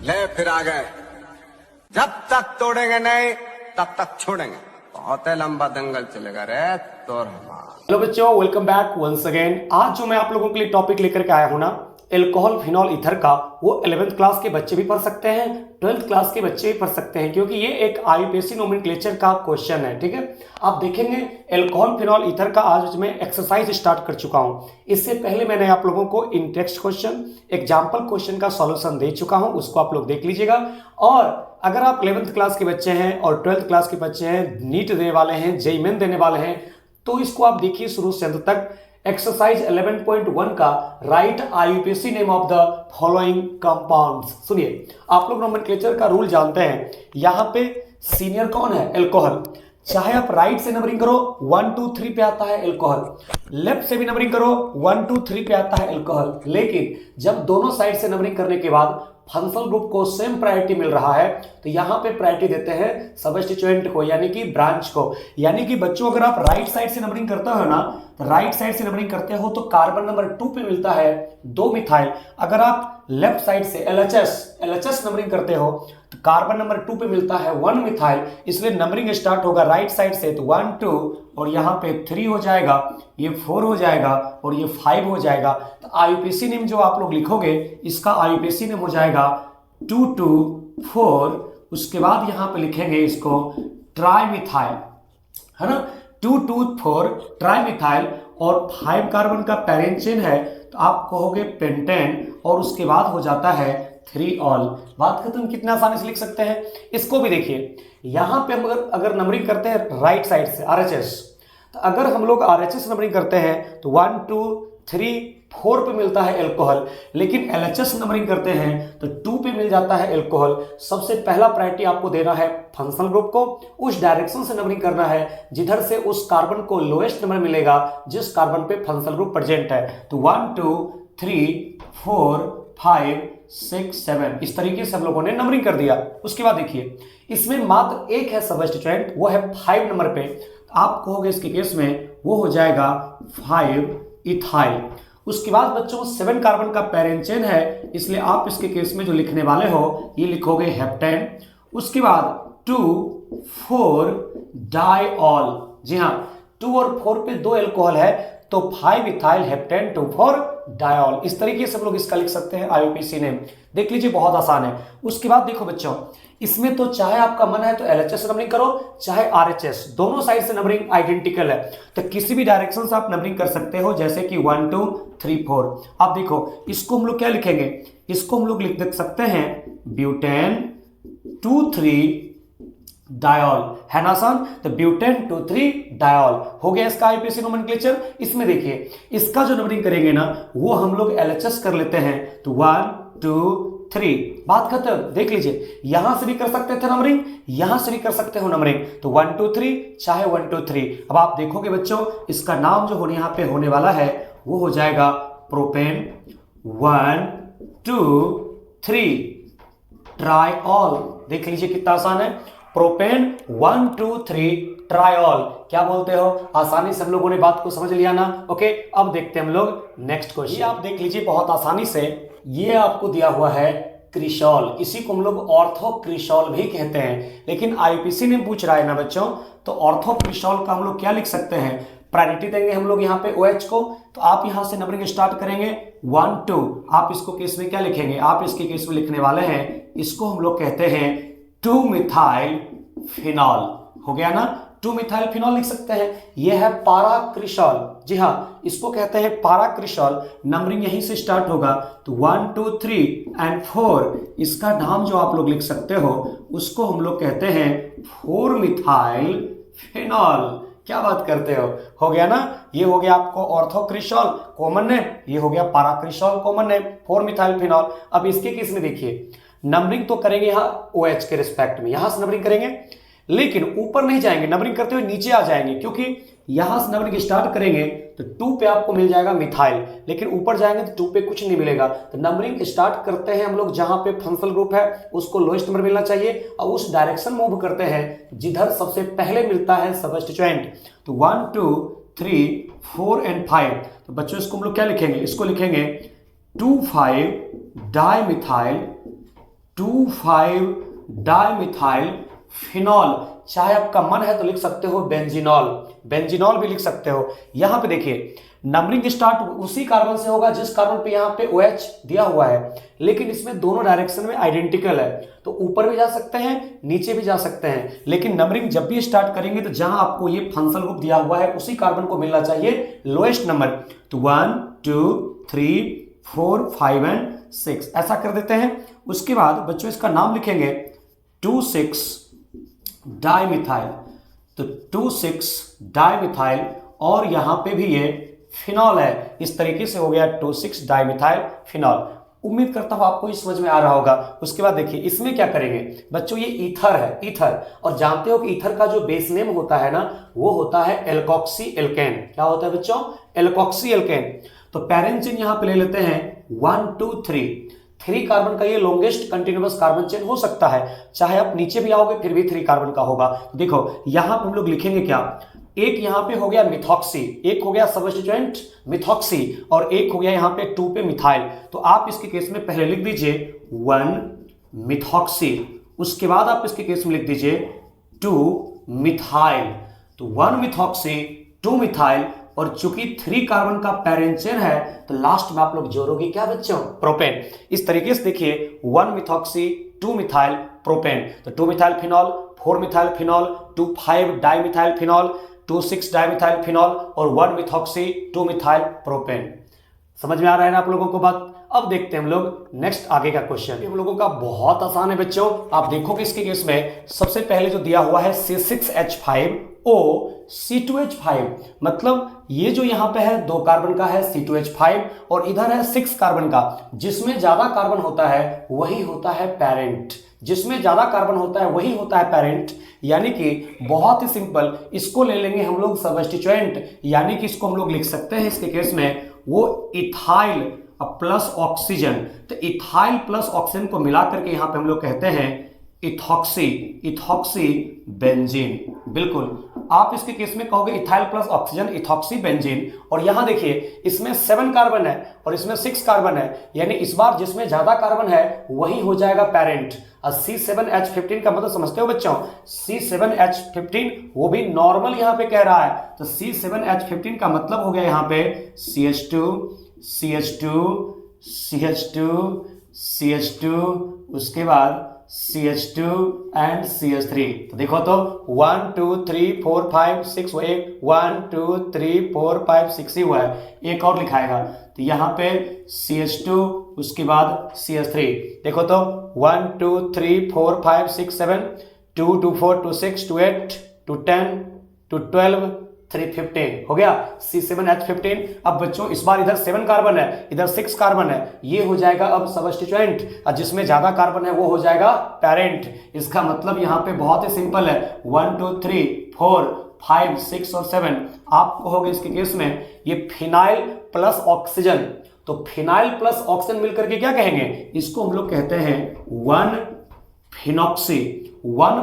ले फिर आ गए। जब तक तोड़ेंगे नहीं तब तक छोड़ेंगे। बहुत है लंबा दंगल चलेगा रे तो हमारा। हेलो बच्चों, वेलकम बैक वंस अगेन। आज जो मैं आप लोगों के लिए टॉपिक लेकर के आया हूं ना, एल्कोहल फिनॉल ईथर का, वो 11th क्लास के बच्चे भी पढ़ सकते हैं, 12th क्लास के बच्चे भी पढ़ सकते हैं, क्योंकि ये एक आईयूपीएससी नोमेनक्लेचर का क्वेश्चन है। ठीक है, आप देखेंगे एल्कोहल फिनॉल ईथर का आज मैं एक्सरसाइज स्टार्ट कर चुका हूं। इससे पहले मैंने आप लोगों को इन टेक्स्ट क्वेश्चन, एग्जाम्पल क्वेश्चन का सॉल्यूशन दे चुका हूं, उसको आप लोग देख लीजिएगा। और अगर आप 11th क्लास के बच्चे हैं और 12th क्लास के बच्चे हैं, नीट देने वाले हैं, जेईई मेन देने वाले हैं, तो इसको आप देखिए शुरू से अंत तक। एक्सरसाइज 11.1 का right आईयूपीएससी name of the following compounds. सुनिए, आप लोग नोमेनक्लेचर का रूल जानते हैं। यहां पे सीनियर कौन है? एल्कोहल। चाहे आप राइट से नंबरिंग करो 1 2 3 पे आता है एल्कोहल, लेफ्ट से भी नंबरिंग करो 1 2 3 पे आता है एल्कोहल। लेकिन जब दोनों साइड से नंबरिंग करने के बाद फंक्शनल ग्रुप को सेम प्रायोरिटी मिल रहा है, तो यहां पे प्रायोरिटी देते हैं सबस्टिट्यूएंट को, यानी कि ब्रांच को। यानी कि बच्चों, अगर आप राइट साइड से नंबरिंग करते हो ना, तो राइट साइड से नंबरिंग करते हो तो कार्बन नंबर 2 पे मिलता है 2 मिथाइल। अगर आप लेफ्ट साइड से एलएचएस नंबरिंग करते हो तो कार्बन नंबर 2 पे मिलता है 1 मिथाइल। इसलिए नंबरिंग स्टार्ट होगा राइट साइड से, तो 1 2 और यहाँ पे 3 हो जाएगा, ये 4 हो जाएगा और ये 5 हो जाएगा। तो आईयूपीएससी नेम जो आप लोग लिखोगे, इसका आईयूपीएससी नेम हो जाएगा 2 2 4। उसके बाद यहाँ पे लिखेंगे इसको ट्राइमिथाइल, है ना, 2 2 4 ट्राइमिथाइल। और 5 कार्बन का पैरेंट चेन है तो आप कहोगे पेंटेन, और उसके बाद हो जाता है 3 ऑल। बात खत्म। कितना आसानी से लिख सकते हैं। इसको भी देखिए, यहां पे हम अगर नंबरिंग करते हैं राइट साइड से आरएचएस, तो अगर हम लोग आरएचएस नंबरिंग करते हैं तो 1 2 3 4 पे मिलता है एल्कोहल। लेकिन एलएचएस नंबरिंग करते हैं तो 2 पे मिल जाता है एल्कोहल। सबसे पहला प्रायोरिटी आपको देना है फंक्शनल ग्रुप को, उस डायरेक्शन से नंबरिंग करना है जिधर से उस कार्बन को लोएस्ट नंबर मिलेगा जिस कार्बन पे फंक्शनल ग्रुप प्रेजेंट है। तो 1 2 3 4 5 6 7 इस तरीके से हम लोगों ने नंबरिंग कर दिया। उसके बाद देखिए, इसमें मात्र एक है सबस्टिट्यूएंट, वो है 5 नंबर पे। आप कहोगे इसके केस में वो हो जाएगा 5 इथाइल। उसके बाद बच्चों 7 कार्बन का पैरेंट चेन है, इसलिए आप इसके केस में जो लिखने वाले हो ये लिखोगे हेप्टेन। उसके बाद 2 4 डाइऑल। जी हाँ, 2 और 4 पे 2 एल्कोहल है तो 5 इथाइल हेप्टेन 2 4 डाइऑल। इस तरीके से हम लोग इसका लिख सकते हैं आईयूपीएससी नेम। देख लीजिए, बहुत आसान है। उसके बाद देखो बच्चों, इसमें तो चाहे आपका मन है तो एलएचएस नंबरिंग करो, चाहे आरएचएस, दोनों साइड से नंबरिंग आइडेंटिकल है, तो किसी भी डायरेक्शन से आप नंबरिंग कर सकते हो, जैसे कि 1 2 3 4। अब देखो, इसको हम लोग क्या लिखेंगे? इसको हम लोग लिख सकते हैं ब्यूटेन 2 3 डायॉल, है ना आसान। तो ब्यूटेन 2 3 डायॉल हो गया इसका आईयूपीएससी नोमेनक्लेचर। इसमें देखिए, इसका जो नंबरिंग करेंगे ना, वो हम लोग एलएचएस कर लेते हैं, तो 1 2 3, बात खत्म। देख लीजिए, यहां से भी कर सकते थे नंबरिंग, यहां से भी कर सकते हो नंबरिंग, तो 1 2 3 चाहे 1 2 3। अब आप देखोगे बच्चों, इसका नाम जो होने यहां पे होने वाला है वो हो जाएगा प्रोपेन 1 2 3 ट्राइऑल। देख लीजिए कितना आसान है, प्रोपेन 1 2 3 ट्राइऑल। क्या बोलते हो? आसानी से हम लोगों ने बात को समझ लिया ना। ओके, अब देखते हैं हम लोग नेक्स्ट क्वेश्चन। आप देख लीजिए बहुत आसानी से, ये आपको दिया हुआ है क्रिशॉल, इसी को हम लोग ऑर्थो क्रिशॉल भी कहते हैं। लेकिन आईयूपीएससी ने पूछ रहा है ना बच्चों, तो ऑर्थो क्रिशॉल का हम लोग क्या लिख सकते हैं? प्रायोरिटी देंगे हम लोग यहाँ पे OH को, तो आप यहां से नंबरिंग स्टार्ट करेंगे 1 2। आप इसको केस में क्या लिखेंगे? आप इसके केस में लिखने वाले हैं, इसको हम लोग कहते हैं 2 मिथाइल फिनॉल। हो गया ना, 2 मिथाइल फिनॉल लिख सकते हैं। यह है पारा क्रिशॉल। जी हाँ, इसको कहते हैं पारा क्रिशॉल। नंबरिंग यहीं से स्टार्ट होगा, तो 1 2 3 एंड 4। इसका नाम जो आप लोग लिख सकते हो उसको हम लोग कहते हैं 4 मिथाइल फिनॉल। क्या बात करते हो गया ना। ये हो गया आपको ऑर्थो क्रिशॉल कॉमन नेम, ये हो गया पारा क्रिशॉल कॉमन नेम, 4 मिथाइल फिनॉल। अब इसके केस में देखिए, नंबरिंग तो करेंगे यहाँ OH के रिस्पेक्ट में, यहां से नंबरिंग करेंगे, लेकिन ऊपर नहीं जाएंगे, नंबरिंग करते हुए नीचे आ जाएंगे, क्योंकि यहां से नंबरिंग स्टार्ट करेंगे तो 2 पे आपको मिल जाएगा मिथाइल, लेकिन ऊपर जाएंगे तो 2 पे कुछ नहीं मिलेगा। तो नंबरिंग स्टार्ट करते हैं हम लोग जहां पे फंक्शनल ग्रुप है उसको लोएस्ट नंबर मिलना चाहिए, और उस डायरेक्शन मूव करते हैं जिधर सबसे पहले मिलता है सबस्टिट्यूएंट। तो 1 2 3 4 एंड 5। तो बच्चों इसको हम लोग क्या लिखेंगे? इसको लिखेंगे 2 5 डाई मिथाइल 2,5 डाइमिथाइल फिनॉल, चाहे आपका मन है तो लिख सकते हो बेंजीनॉल, बेंजीनॉल भी लिख सकते हो। यहां पे देखिए नंबरिंग स्टार्ट उसी कार्बन से होगा जिस कार्बन पे यहाँ पे OH दिया हुआ है, लेकिन इसमें दोनों डायरेक्शन में आइडेंटिकल है, तो ऊपर भी जा सकते हैं नीचे भी जा सकते हैं, लेकिन नंबरिंग जब भी स्टार्ट करेंगे तो जहां आपको ये फंक्शनल ग्रुप दिया हुआ है उसी कार्बन को मिलना चाहिए लोएस्ट नंबर। तो 1 2 3 4 5 एंड 6 ऐसा कर देते हैं। उसके बाद बच्चों इसका नाम लिखेंगे 2,6 डाइमिथाइल, तो 2,6 डाइमिथाइल, और यहां पे भी ये फिनॉल है, इस तरीके से हो गया 2,6 डाइमिथाइल फिनॉल। उम्मीद करता हूं आपको इस समझ में आ रहा होगा। उसके बाद देखिए इसमें क्या करेंगे बच्चों, ये ईथर है, ईथर, और जानते हो कि ईथर का जो बेस नेम होता है ना वो होता है एल्कोक्सी एल्केन। क्या होता है बच्चों? Alkoxy alkane. तो पैरेंट चेन यहां पे ले लेते हैं 1 2 3 कार्बन का ये लॉन्गेस्ट कंटिन्यूअस कार्बन चेन हो सकता है, चाहे आप नीचे भी आओगे फिर भी 3 कार्बन का होगा। देखो यहां पे हम लोग लिखेंगे क्या, एक यहां पे हो गया मिथॉक्सी, एक हो गया सबस्टिट्यूएंट मिथॉक्सी, और एक हो गया यहां पे 2 पे मिथाइल। तो आप इसके केस में पहले लिख दीजिए 1 मिथॉक्सी, उसके बाद आप इसके केस में लिख दीजिए 2 मिथाइल। तो 1 मिथॉक्सी 2 मिथाइल, और चूंकि 3 कार्बन का पैरेंट चेन है तो लास्ट में आप लोग जोड़ोगे क्या बच्चों? प्रोपेन। इस तरीके से देखिए 1 मिथॉक्सी 2 मिथाइल प्रोपेन, तो 2 methyl phenol, 4 methyl phenol, 2,5 dimethyl phenol, 2,6 dimethyl phenol, और 1 मिथॉक्सी 2 मिथाइल प्रोपेन। समझ में आ रहा है ना आप लोगों को बात? अब देखते हैं हम लोग नेक्स्ट आगे का क्वेश्चन। हम लोगों का बहुत आसान है बच्चों, आप देखोगे इसके केस में सबसे पहले जो दिया हुआ है C6H5O C2H5, मतलब ये जो यहां पे है 2 कार्बन का है C2H5, और इधर है 6 कार्बन का। जिसमें ज्यादा कार्बन होता है वही होता है पेरेंट, जिसमें ज्यादा कार्बन होता है वही होता है पेरेंट, यानी कि बहुत ही सिंपल, इसको ले लेंगे हम लोग सबस्टिट्यूएंट, यानी कि इसको हम लोग लिख सकते हैं इसके केस में वो इथाइल प्लस ऑक्सीजन। तो इथाइल प्लस ऑक्सीजन को मिला करके यहां पे हम लोग कहते हैं इथॉक्सी, इथॉक्सी बेंजीन। बिल्कुल, आप इसके केस में कहोगे ethyl plus oxygen ethoxy benzene. और यहां देखिए इसमें 7 कार्बन है और इसमें 6 कार्बन है, यानी इस बार जिसमें ज्यादा कार्बन है वही हो जाएगा पेरेंट। C7H15 का मतलब समझते हो बच्चों? C7H15 वो भी नॉर्मल यहां पे कह रहा है, तो C7H15 का मतलब हो गया यहां पे CH2 CH2 CH2 CH2, उसके बाद CH2 एंड CH3। तो देखो तो 1 2 3 4 5 6 एक 1 2 3 4 5 6 ही हुआ है, एक और लिखाएगा। तो यहाँ पे CH2 उसके बाद CH3। देखो तो 1 2 3 4 5 6 7 2 2 4 2 6 2 8 2 10 2 12 3 15 हो गया C7H15। अब बच्चों इस बार इधर 7 कार्बन है इधर 6 कार्बन है, ये हो जाएगा अब सबस्टिट्यूएंट, और जिसमें ज्यादा कार्बन है वो हो जाएगा पेरेंट। इसका मतलब यहाँ पे बहुत ही सिंपल है 1 2 3 4 5 6 और 7। आप कहोगे इसके केस में ये फिनाइल प्लस ऑक्सीजन, तो फिनाइल प्लस ऑक्सीजन मिलकर के क्या कहेंगे? इसको हम लोग कहते हैं 1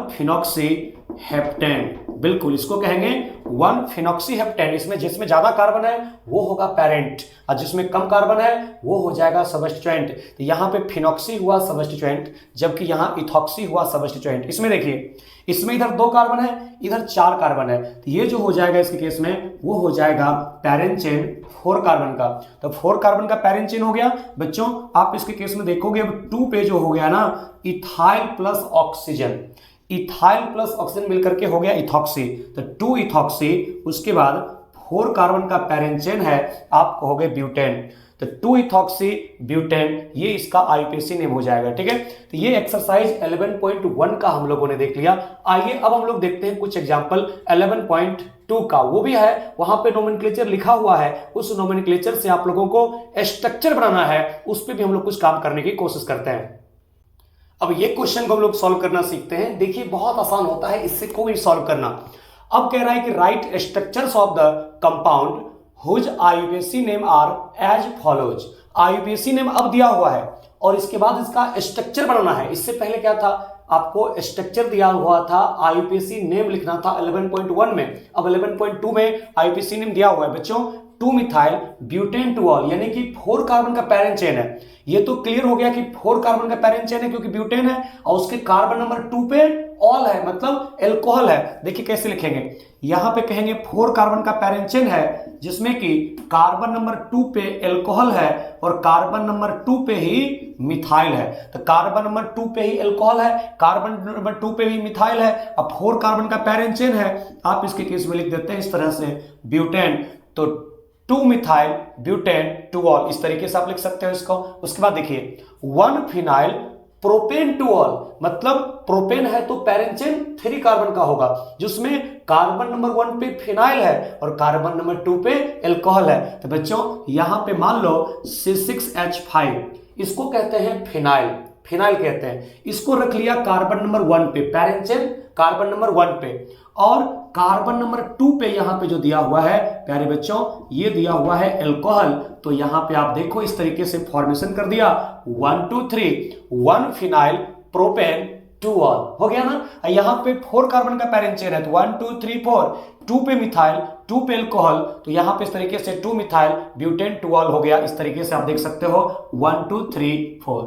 फिनॉक्सी हेप्टेन। बिल्कुल, इसको कहेंगे 1 फिनॉक्सी हेप्टेन। इसमें जिसमें ज्यादा कार्बन है वो होगा पेरेंट, और जिसमें कम कार्बन है वो हो जाएगा सबस्टिट्यूएंट। तो यहां पे फिनॉक्सी हुआ सबस्टिट्यूएंट, जबकि यहां इथॉक्सी हुआ सबस्टिट्यूएंट। इसमें देखिए इसमें इधर 2 कार्बन है इधर 4 कार्बन है, तो ये जो हो जाएगा इसके केस में वो हो जाएगा पैरेंट चेन 4 कार्बन का। तो 4 कार्बन का पैरेंट चेन हो गया बच्चों। आप इसके केस में देखोगे अब 2 पे जो हो गया ना ethyl plus oxygen, ethyl plus oxygen मिलकर के हो गया इथॉक्सी, तो 2 इथॉक्सी, उसके बाद 4 कार्बन का पैरेंट चेन है आप कहोगे ब्यूटेन, तो 2 इथॉक्सी ब्यूटेन, ये इसका आईपीसी नेम हो जाएगा। ठीक है, तो ये एक्सरसाइज 11.1 का हम लोगों ने देख लिया। आइए अब हम लोग देखते हैं कुछ एग्जांपल 11.2 का, वो भी है वहां पे नोमेनक्लेचर लिखा हुआ है, उस नोमेनक्लेचर से आप लोगों को स्ट्रक्चर बनाना है, उस पर भी हम लोग कुछ काम करने की कोशिश करते हैं। अब ये क्वेश्चन को हम लोग सॉल्व करना सीखते हैं। देखिए बहुत आसान होता है, इससे कोई सॉल्व करना। अब कह रहा है कि right structures of the compound whose IUPAC name are as follows. IUPAC name अब दिया हुआ है और इसके बाद इसका स्ट्रक्चर बनाना है। इससे पहले क्या था, आपको स्ट्रक्चर दिया हुआ था, आईयूपीएसी नेम लिखना था 11.1 में। अब 11.2 में आईयूपीएसी नेम दिया हुआ है बच्चों, 2 मिथाइल ब्यूटेन टू ऑल, यानी कि 4 कार्बन का पैरेंट चेन है। ये तो क्लियर हो गया कि 4 कार्बन का पैरेंट चेन है क्योंकि ब्यूटेन है और उसके कार्बन नंबर 2 पे ऑल है, मतलब एल्कोहल है। देखिए कैसे लिखेंगे, यहां पे कहेंगे 4 कार्बन का पैरेंट चेन है जिसमें कि कार्बन नंबर 2 पे एल्कोहल है और कार्बन नंबर 2 पे ही मिथाइल है। तो कार्बन नंबर 2 पे ही एल्कोहल है, कार्बन नंबर 2 पे ही मिथाइल है। अब 4 कार्बन का पैरेंट चेन है, आप इसके केस में लिख देते हैं इस तरह से ब्यूटेन, तो 2 मिथाइल ब्यूटेन टू ऑल, इस तरीके से आप लिख सकते हो इसको। उसके बाद देखिए 1 फिनाइल प्रोपेन टू ऑल, मतलब प्रोपेन है तो पैरेंट चेन 3 कार्बन का होगा जिसमें कार्बन नंबर 1 पे फिनाइल है और कार्बन नंबर 2 पे एल्कोहल है। तो बच्चों यहां पे मान लो C6H5, इसको कहते हैं फिनाइल, फिनाइल कहते हैं। इसको रख लिया कार्बन नंबर 1 पे, पैरेंट चेन कार्बन नंबर 1 पे, और कार्बन नंबर 2 पे यहां पे जो दिया हुआ है प्यारे बच्चों, ये दिया हुआ है एल्कोहल। तो यहां पे आप देखो इस तरीके से फॉर्मेशन कर दिया 1 2 3, 1 फिनाइल प्रोपेन टू ऑल, हो गया ना। यहां पे 4 कार्बन का पैरेंट चेन है तो 1 2 3 4, 2 पे मिथाइल 2 पे एल्कोहल, तो यहां पे इस तरीके से 2 मिथाइल ब्यूटेन टू ऑल हो गया। इस तरीके से आप देख सकते हो 1 2 3 4।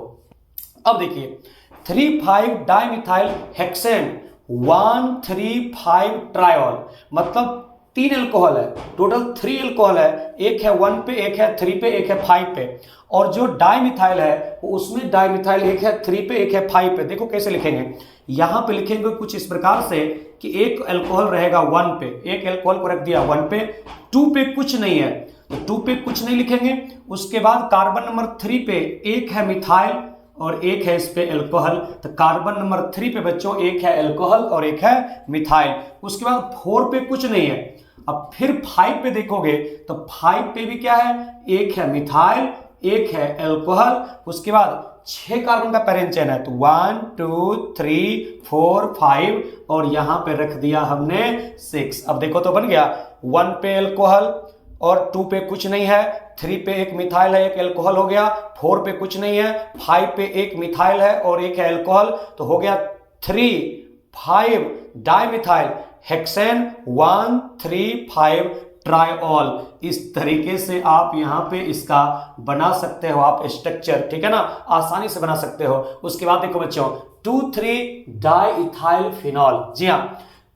अब देखिए 3,5 डाइमिथाइल हेक्सेन 1,3,5 ट्रायोल, मतलब 3 एल्कोहल है, टोटल 3 एल्कोहल है, एक है 1 पे, एक है 3 पे, एक है 5 पे, और जो डाइमिथाइल है वो उसमें डाइमिथाइल एक है 3 पे, एक है 5 पे। देखो कैसे लिखेंगे, यहां पे लिखेंगे कुछ इस प्रकार से कि एक एल्कोहल रहेगा 1 पे, एक एल्कोहल को रख दिया 1 पे, 2 पे कुछ नहीं है तो 2 पे कुछ नहीं लिखेंगे। उसके बाद कार्बन नंबर 3 पे एक है मिथाइल और एक है इस पे एल्कोहल, तो कार्बन नंबर 3 पे बच्चों एक है एल्कोहल और एक है मिथाइल। उसके बाद 4 पे कुछ नहीं है। अब फिर 5 पे देखोगे तो 5 पे भी क्या है, एक है मिथाइल, एक है एल्कोहल। उसके बाद 6 कार्बन का पैरेंट चेन है तो 1 2 3 4 5 और यहां पे रख दिया हमने 6। अब देखो तो बन गया 1 पे एल्कोहल और 2 पे कुछ नहीं है, 3 पे एक मिथाइल है, एक एल्कोहल हो गया, 4 पे कुछ नहीं है, 5 पे एक मिथाइल है और एक है एल्कोहल, तो हो गया 3 5 डाइमिथाइल हेक्सेन 1 3 5 ट्राइऑल। इस तरीके से आप यहां पे इसका बना सकते हो आप स्ट्रक्चर, ठीक है ना, आसानी से बना सकते हो। उसके बाद देखो बच्चों 2 3 डाइइथाइल फिनॉल, जी हां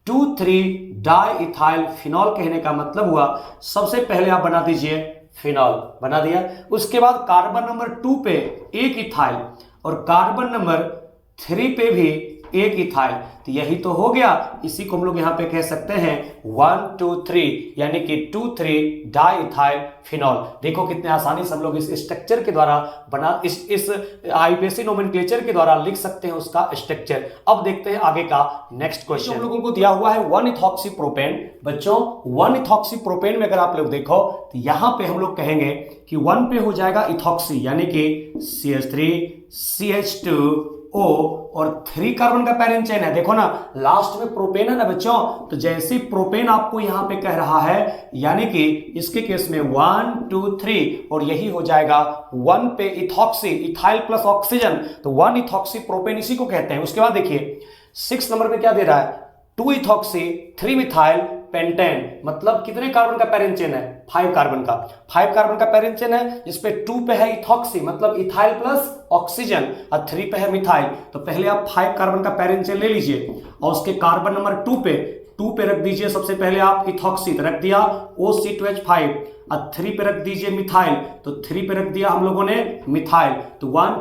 2 3 डाइइथाइल फिनॉल कहने का मतलब हुआ सबसे पहले आप बना दीजिए फिनॉल, बना दिया। उसके बाद कार्बन नंबर 2 पे एक इथाइल और कार्बन नंबर 3 पे भी एक इथाइल, तो यही तो हो गया। इसी को हम लोग यहां पे कह सकते हैं 1 2 3, यानी कि 2 3 डाइइथाइल फिनॉल। देखो कितने आसानी से हम लोग इस स्ट्रक्चर के द्वारा बना इस आईपीएसी नोमेनक्लेचर के द्वारा लिख सकते हैं उसका स्ट्रक्चर। अब देखते हैं आगे का नेक्स्ट क्वेश्चन। हम लोगों को दिया हुआ है 1 इथॉक्सी प्रोपेन। बच्चों 1 इथॉक्सी प्रोपेन में अगर आप लोग देखो तो यहां पे हम लोग कहेंगे कि 1 पे हो जाएगा इथॉक्सी, यानी कि CH3 CH2O और 3 कार्बन का पैरेंट चेन है। देखो ना लास्ट में प्रोपेन है ना बच्चों, तो जैसे प्रोपेन आपको यहां पे कह रहा है, यानी कि इसके केस में 1 2 3 और यही हो जाएगा 1 पे इथॉक्सी, इथाइल प्लस ऑक्सीजन, तो 1 इथॉक्सी प्रोपेन इसी को कहते हैं। उसके बाद देखिए 6 नंबर पे क्या दे रहा है, 2 इथॉक्सी 3 मिथाइल पेंटेन, मतलब कितने कार्बन का पैरेंट चेन है, 5 कार्बन का, 5 कार्बन का पैरेंट चेन है जिसपे 2 पे है इथॉक्सी मतलब इथाइल प्लस ऑक्सीजन और 3 पे है मिथाइल। तो पहले आप 5 कार्बन का पैरेंट चेन ले लीजिए और उसके कार्बन नंबर 2 पे रख दीजिए सबसे पहले आप इथॉक्सी, तो रख दिया OC2H5 और 3 पे रख दीजिए मिथाइल, तो 3 पे रख दिया हम लोगों ने मिथाइल, तो 1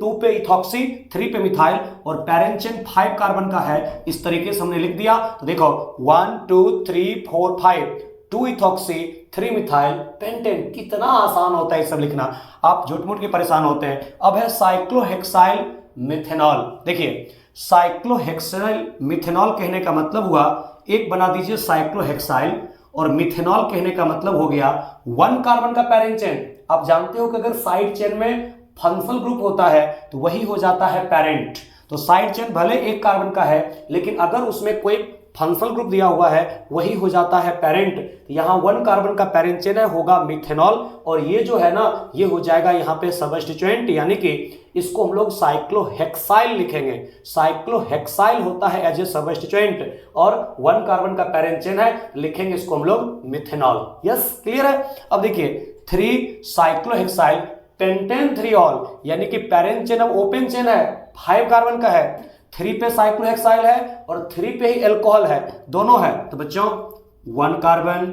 2 पे इथॉक्सी 3 पे मिथाइल और पैरेंट चेन 5 कार्बन का है, इस तरीके से हमने लिख दिया। तो देखो 1 2 3 4 5, 2 इथॉक्सी 3 मिथाइल पेंटेन, कितना आसान होता है सब लिखना, आप झूठ-मूठ के परेशान होते हैं। अब है साइक्लोहेक्साइल मिथेनॉल। देखिए साइक्लोहेक्साइल मिथेनॉल कहने का मतलब हुआ, एक बना दीजिए साइक्लोहेक्साइल और मिथेनॉल कहने का मतलब हो गया 1 कार्बन का पैरेंट चेन। आप जानते हो कि अगर साइड चेन में फंक्शनल ग्रुप होता है तो वही हो जाता है पैरेंट, तो साइड चेन भले 1 कार्बन का है लेकिन अगर उसमें कोई फंक्शनल ग्रुप दिया हुआ है वही हो जाता है पेरेंट। यहाँ 1 कार्बन का पेरेंट चेन है, होगा मिथेनॉल, और ये जो है ना ये हो जाएगा यहाँ पे सबस्टिट्यूएंट, यानी कि इसको हम लोग साइक्लोहेक्साइल लिखेंगे। साइक्लोहेक्साइल होता है एज ए सबस्टिट्यूएंट, और 1 कार्बन का पेरेंट चेन है, लिखेंगे इसको हम लोग मिथेनॉल। यस, क्लियर है। अब देखिए 3 साइक्लोहेक्साइल पेंटेन 3 ऑल, यानी कि पेरेंट चेन अब ओपन चेन है, 5 कार्बन का है, 3 पे साइक्लोहेक्साइल है और 3 पे ही एल्कोहल है, दोनों है। तो बच्चों 1 कार्बन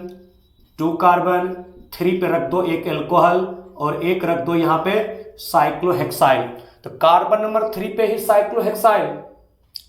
2 कार्बन 3 पे रख दो एक एल्कोहल और एक रख दो यहाँ पे साइक्लोहेक्साइल। तो कार्बन नंबर 3 पे ही साइक्लोहेक्साइल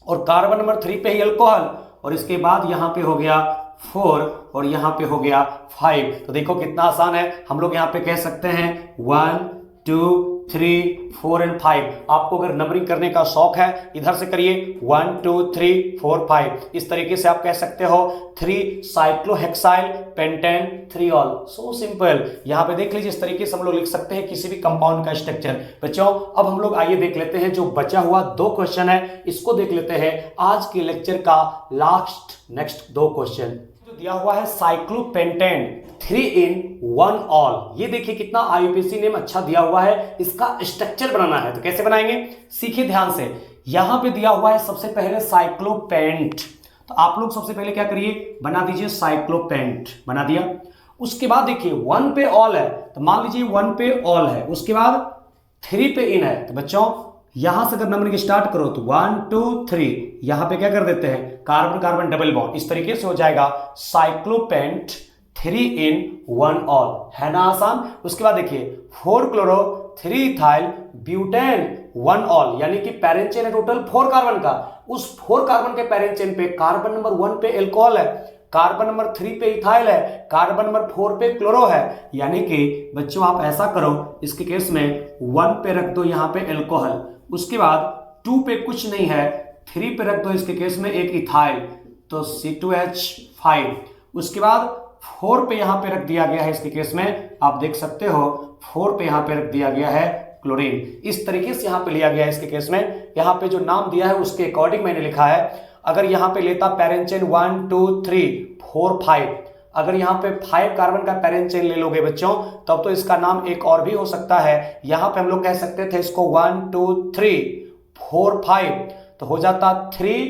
और कार्बन नंबर 3 पे ही एल्कोहल, और इसके बाद यहाँ पे हो गया 4 और यहाँ पे हो गया 5। तो देखो कितना आसान है, हम लोग यहाँ पे कह सकते हैं 1 2 3 4 एंड 5। आपको अगर नंबरिंग करने का शौक है इधर से करिए 1 2 3 4 5, इस तरीके से आप कह सकते हो 3 cyclohexyl pentane 3 all. So simple. यहाँ पे देख लीजिए इस तरीके से हम लोग लिख सकते हैं किसी भी कंपाउंड का स्ट्रक्चर। बच्चों अब हम लोग आइए देख लेते हैं जो बचा हुआ 2 क्वेश्चन है, इसको देख लेते हैं आज के लेक्चर का लास्ट नेक्स्ट 2 क्वेश्चन। दिया हुआ है साइक्लोपेंटेन 3 in 1 ऑल। ये देखिए कितना आईयूपीएसी नेम अच्छा दिया हुआ है, इसका स्ट्रक्चर बनाना है। तो कैसे बनाएंगे, सीखिए ध्यान से। यहां पे दिया हुआ है सबसे पहले साइक्लोपेंट, तो आप लोग सबसे पहले क्या करिए, बना दीजिए साइक्लोपेंट, बना दिया। उसके बाद देखिए 1 पे ऑल है, तो मान लीजिए 1 पे ऑल है, उसके बाद 3 पे इन है। तो बच्चों यहां से अगर नंबरिंग स्टार्ट करो तो 1 2 3, यहां पे क्या कर देते हैं कार्बन कार्बन डबल बॉन्ड, इस तरीके से हो जाएगा साइक्लोपेंट 3 in 1 ऑल, है ना आसान। उसके बाद देखिए 4 क्लोरो 3 इथाइल ब्यूटेन 1 ऑल, यानी कि पेरेंट चेन है टोटल 4 कार्बन का, उस 4 कार्बन के पेरेंट चेन पे कार्बन नंबर 1 पे एल्कोहल है, कार्बन नंबर 3 पे इथाइल है, कार्बन नंबर 4 पे क्लोरो है। यानी कि बच्चों आप ऐसा करो, इसके केस में 1 पे रख दो यहाँ पे एल्कोहल, उसके बाद 2 पे कुछ नहीं है, 3 पे रख दो इसके केस में एक इथाइल, तो C2H5। उसके बाद 4 पे यहां पे रख दिया गया है, इसके केस में आप देख सकते हो 4 पे यहां पे रख दिया गया है क्लोरीन। इस तरीके से यहां पे लिया गया है इसके केस में। यहां पे जो नाम दिया है उसके अकॉर्डिंग मैंने लिखा है। अगर यहां पे लेता पेरेंट चेन 1 2 3 4 5, अगर यहाँ पे 5 कार्बन का पेरेंट चेन ले लोगे बच्चों, तब तो इसका नाम एक और भी हो सकता है। यहां पे हम लोग कह सकते थे इसको 1 2 3 4 5, तो हो जाता 3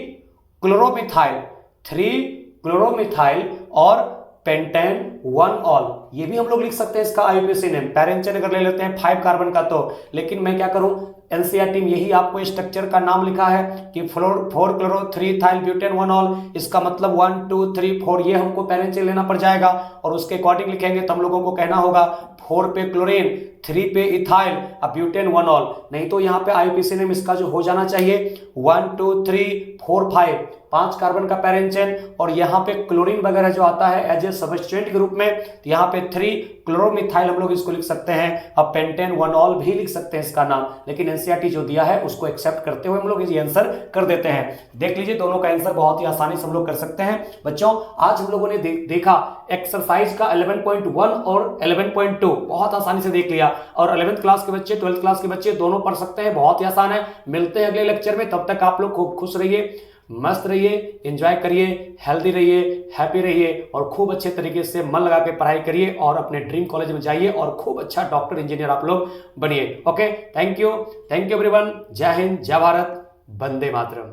क्लोरोमिथाइल, 3 क्लोरोमिथाइल और पेंटेन 1 ऑल। ये भी हम लोग लिख सकते हैं इसका आईयूपीएसी नेम। पेरेंट चेन अगर ले लेते हैं 5 कार्बन का तो, लेकिन मैं क्या करूं, एनसीईआरटी में यही आपको स्ट्रक्चर का नाम लिखा है कि 4 क्लोरो 3 इथाइल ब्यूटेन 1 ऑल, इसका मतलब 1 2 3 4 ये हमको पेरेंट चेन लेना पड़ जाएगा, और उसके अकॉर्डिंग लिखेंगे तो हम लोगों को कहना होगा 4 पे क्लोरीन 3 पे इथाइल अब ब्यूटेन 1 ऑल। नहीं तो यहाँ पे आईयूपीएसी नेम इसका जो हो जाना चाहिए 1 2 3 4 5 कार्बन का पेरेंट चेन, और यहाँ पे क्लोरीन वगैरह जो आता है एज ए सबस्टिट्यूएंट के रूप में, तो यहाँ पे 3 क्लोरोमिथाइल हम लोग इसको लिख सकते हैं। अब पेंटेन 1 ऑल भी लिख सकते हैं इसका नाम, लेकिन एनसीईआरटी जो दिया है उसको एक्सेप्ट करते हुए हम लोग ये आंसर कर देते हैं। देख लीजिए दोनों का आंसर बहुत ही आसानी से हम लोग कर सकते हैं। बच्चों आज हम लोगों ने देखा एक्सरसाइज का 11.1 और 11.2 बहुत आसानी से देख लिया, और 11th क्लास के बच्चे 12th क्लास के बच्चे दोनों पढ़ सकते हैं, बहुत ही आसान है। मिलते हैं अगले लेक्चर में, तब तक आप लोग खूब खुश रहिए, मस्त रहिए, एंजॉय करिए, हेल्दी रहिए, हैप्पी रहिए, और खूब अच्छे तरीके से मन लगा के पढ़ाई करिए, और अपने ड्रीम कॉलेज में जाइए और खूब अच्छा डॉक्टर इंजीनियर आप लोग बनिए। Okay, thank you everyone. जय हिंद, जय भारत, वंदे मातरम।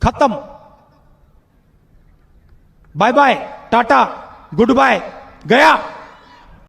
खत्म, bye bye, tata, goodbye, गया।